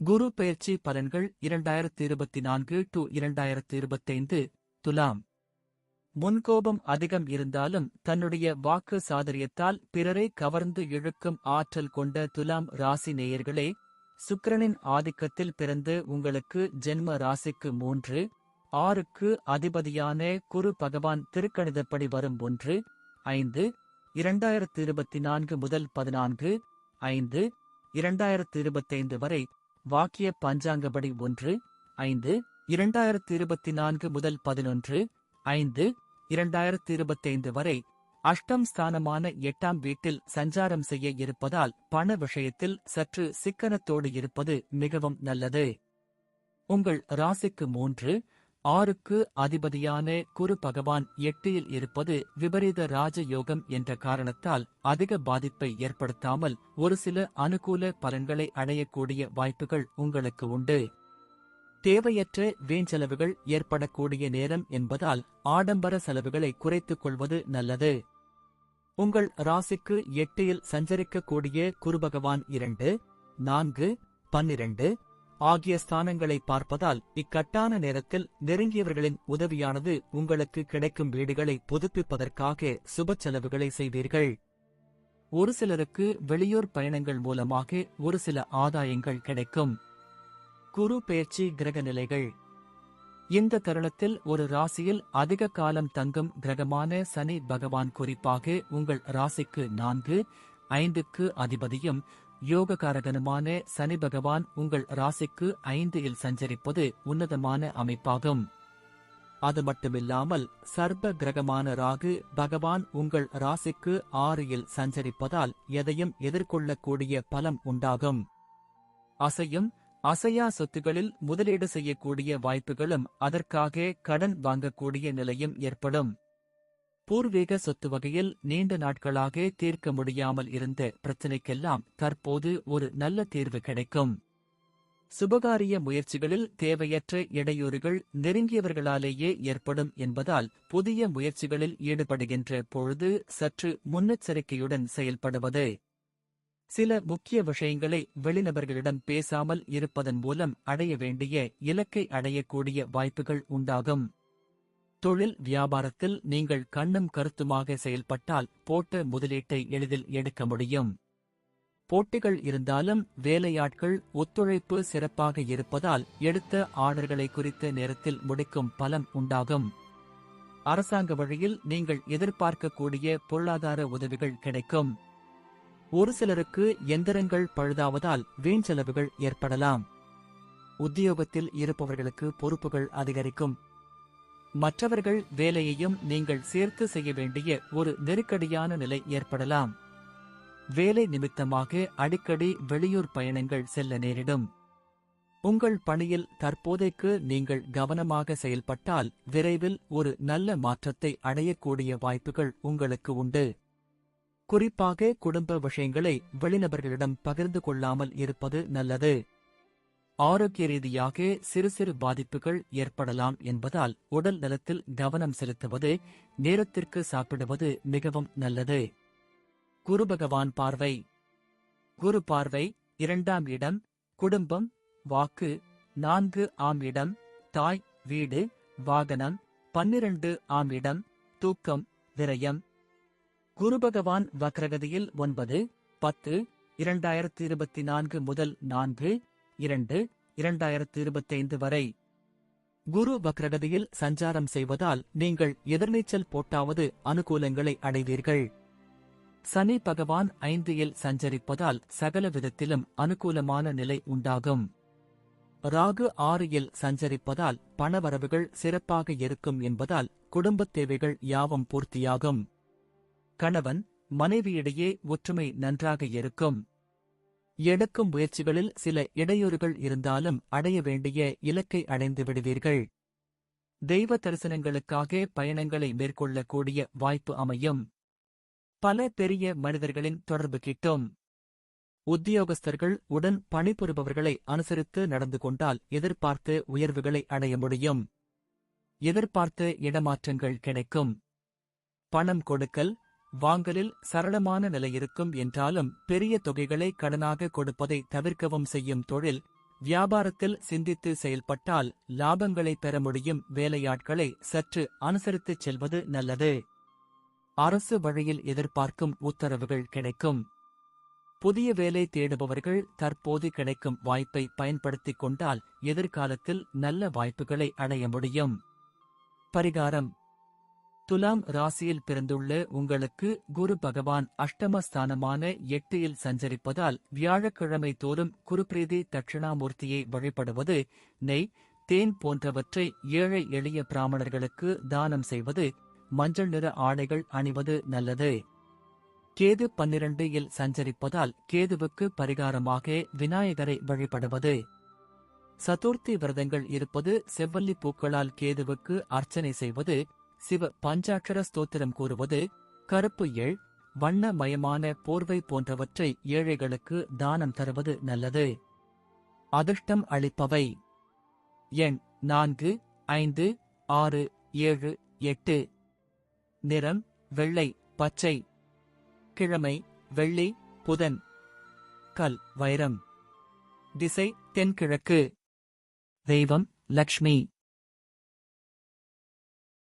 குரு பெயர்ச்சி பலன்கள் 2024 டு 2025. துலாம். முன்கோபம் அதிகம் இருந்தாலும் தன்னுடைய வாக்கு சாதுரியத்தால் பிறரை கவர்ந்து இழுக்கும் ஆற்றல் கொண்ட துலாம் ராசி நேயர்களே, சுக்கிரனின் ஆதிக்கத்தில் பிறந்து உங்களுக்கு ஜென்ம ராசிக்கு 3, 6க்கு அதிபதியான குரு பகவான் திருக்கணிதப்படி வரும் 1, 5, 2024 முதல் 14, 5, 2025 வரை வாக்கிய பஞ்சாங்கப்படி 1, 5, 2024 முதல் 11, 5, 2025 வரை அஷ்டம் ஸ்தானமான 8ஆம் வீட்டில் சஞ்சாரம் செய்ய இருப்பதால் பண விஷயத்தில் சற்று சிக்கனத்தோடு இருப்பது மிகவும் நல்லது. உங்கள் ராசிக்கு 3, 6க்கு அதிபதியான குரு பகவான் 8இல் இருப்பது விபரீத ராஜயோகம் என்ற காரணத்தால் அதிக பாதிப்பை ஏற்படுத்தாமல் ஒரு சில அனுகூல பலன்களை அடையக்கூடிய வாய்ப்புகள் உங்களுக்கு உண்டு. தேவையற்ற வீண் செலவுகள் ஏற்படக்கூடிய நேரம் என்பதால் ஆடம்பர செலவுகளை குறைத்துக் கொள்வது நல்லது. உங்கள் ராசிக்கு 8இல் சஞ்சரிக்கக்கூடிய குரு பகவான் 2, 4, 12 ஆகிய ஸ்தானங்களை பார்ப்பதால் இக்கட்டான நேரத்தில் நெருங்கியவர்களின் உதவியானது உங்களுக்கு கிடைக்கும். வீடுகளை புதுப்பிப்பதற்காக சுப செலவுகளை செய்வீர்கள். ஒரு சிலருக்கு வெளியூர் பயணங்கள் மூலமாக ஒரு சில ஆதாயங்கள் கிடைக்கும். குரு பெயர்ச்சி கிரக நிலைகள். இந்த தருணத்தில் ஒரு ராசியில் அதிக காலம் தங்கும் கிரகமான சனி பகவான் குறிப்பாக உங்கள் ராசிக்கு 4, 5க்கு அதிபதியும் யோககாரகனுமான சனி பகவான் உங்கள் ராசிக்கு 5இல் சஞ்சரிப்பது உன்னதமான அமைப்பாகும். அது மட்டுமில்லாமல் சர்ப்ப கிரகமான ராகு பகவான் உங்கள் ராசிக்கு 6இல் சஞ்சரிப்பதால் எதையும் எதிர்கொள்ளக்கூடிய பலம் உண்டாகும். அசையும் அசையா சொத்துகளில் முதலீடு செய்யக்கூடிய வாய்ப்புகளும் அதற்காக கடன் வாங்கக்கூடிய நிலையும் ஏற்படும். பூர்வீக சொத்து வகையில் நீண்ட நாட்களாக தீர்க்க முடியாமல் இருந்த பிரச்சினைக்கெல்லாம் தற்போது ஒரு நல்ல தீர்வு கிடைக்கும். சுபகாரிய முயற்சிகளில் தேவையற்ற இடையூறுகள் நெருங்கியவர்களாலேயே ஏற்படும் என்பதால் புதிய முயற்சிகளில் ஈடுபடுகின்ற பொழுது சற்று முன்னெச்சரிக்கையுடன் செயல்படுவது. சில முக்கிய விஷயங்களை வெளிநபர்களிடம் பேசாமல் இருப்பதன் மூலம் அடைய வேண்டிய இலக்கை அடையக்கூடிய வாய்ப்புகள் உண்டாகும். தொழில் வியாபாரத்தில் நீங்கள் கண்ணும் கருத்துமாக செயல்பட்டால் போட்ட முதலீட்டை எளிதில் எடுக்க முடியும். போட்டிகள் இருந்தாலும் வேலையாட்கள் ஒத்துழைப்பு சிறப்பாக இருப்பதால் எடுத்த ஆர்டர்களை குறித்த நேரத்தில் முடிக்கும் பலம் உண்டாகும். அரசாங்க வழியில் நீங்கள் எதிர்பார்க்கக்கூடிய பொருளாதார உதவிகள் கிடைக்கும். ஒரு சிலருக்கு எந்திரங்கள் பழுதாவதால் வீண் செலவுகள் ஏற்படலாம். உத்தியோகத்தில் இருப்பவர்களுக்கு பொறுப்புகள் அதிகரிக்கும். மற்றவர்கள் வேலையையும் நீங்கள் சேர்த்து செய்ய வேண்டிய ஒரு நெருக்கடியான நிலை ஏற்படலாம். வேலை நிமித்தமாக அடிக்கடி வெளியூர் பயணங்கள் செல்ல நேரிடும். உங்கள் பணியில் தற்போதைக்கு நீங்கள் கவனமாக செயல்பட்டால் விரைவில் ஒரு நல்ல மாற்றத்தை அடையக்கூடிய வாய்ப்புகள் உங்களுக்கு உண்டு. குறிப்பாக குடும்ப விஷயங்களை வெளிநபர்களிடம் பகிர்ந்து கொள்ளாமல் இருப்பது நல்லது. ஆரோக்கிய ரீதியாக சிறு சிறு பாதிப்புகள் ஏற்படலாம் என்பதால் உடல் நலத்தில் கவனம் செலுத்துவது, நேரத்திற்கு சாப்பிடுவது மிகவும் நல்லது. குரு பகவான் பார்வை. குரு பார்வை 2ஆம் இடம் குடும்பம், வாக்கு, 4ஆம் இடம் தாய், வீடு, வாகனம், 12ஆம் இடம் தூக்கம், விரயம். குரு பகவான் வக்ரகதியில் 9, 10, 2024 முதல் 4, 2, 2025 வரை குரு வக்ரகதியில் சஞ்சாரம் செய்வதால் நீங்கள் எதிர்நீச்சல் போட்டாவது அனுகூலங்களை அடைவீர்கள். சனி பகவான் 5இல் சஞ்சரிப்பதால் சகல விதத்திலும் அனுகூலமான நிலை உண்டாகும். ராகு 6இல் சஞ்சரிப்பதால் பணவரவுகள் சிறப்பாக இருக்கும் என்பதால் குடும்பத் தேவைகள் யாவும் பூர்த்தியாகும். கணவன் மனைவியிடையே ஒற்றுமை நன்றாக இருக்கும். எடுக்கும் முயற்சிகளில் சில இடையூறுகள் இருந்தாலும் அடைய வேண்டிய இலக்கை அடைந்து விடுவீர்கள். தெய்வ தரிசனங்களுக்காக பயணங்களை மேற்கொள்ளக்கூடிய வாய்ப்பு அமையும். பல பெரிய மனிதர்களின் தொடர்பு கிட்டும். உத்தியோகஸ்தர்கள் உடன் பணிபுரிபவர்களை அனுசரித்து நடந்து கொண்டால் எதிர்பார்த்த உயர்வுகளை அடைய முடியும். எதிர்பார்த்த இடமாற்றங்கள் கிடைக்கும். பணம் கொடுக்கல் வாங்கலில் சரளமான நிலை இருக்கும் என்றாலும் பெரிய தொகைகளை கடனாக கொடுப்பதை தவிர்க்கவும் செய்யும் தொழில் வியாபாரத்தில் சிந்தித்து செயல்பட்டால் லாபங்களை பெற முடியும். வேலையாட்களை சற்று அனுசரித்துச் செல்வது நல்லது. அரசு வழியில் எதிர்பார்க்கும் உத்தரவுகள் கிடைக்கும். புதிய வேலை தேடுபவர்கள் தற்போது கிடைக்கும் வாய்ப்பை பயன்படுத்திக் கொண்டால் எதிர்காலத்தில் நல்ல வாய்ப்புகளை அடைய முடியும். பரிகாரம்: துலாம் ராசியில் பிறந்துள்ள உங்களுக்கு குரு பகவான் அஷ்டமஸ்தானமான 8ல் சஞ்சரிப்பதால் வியாழக்கிழமை தோறும் குருபிரீதி தட்சிணாமூர்த்தியை வழிபடுவது, நெய், தேன் போன்றவற்றை ஏழை எளிய பிராமணர்களுக்கு தானம் செய்வது, மஞ்சள் நிற ஆடைகள் அணிவது நல்லது. கேது 12ல் சஞ்சரிப்பதால் கேதுவுக்கு பரிகாரமாக விநாயகரை வழிபடுவது, சதுர்த்தி விரதங்கள் இருப்பது, செவ்வல்லி பூக்களால் கேதுவுக்கு அர்ச்சனை செய்வது, சிவ பஞ்சாட்சர ஸ்தோத்திரம் கூறுவது, கருப்பு எள், வண்ணமயமான போர்வை போன்றவற்றை ஏழைகளுக்கு தானம் தருவது நல்லது. அதிர்ஷ்டம் அளிப்பவை: எண் 4, 5, 6, 7, 8. நிறம் வெள்ளை, பச்சை. கிழமை வெள்ளி, புதன். கல் வைரம். திசை தென்கிழக்கு. தெய்வம் லக்ஷ்மி.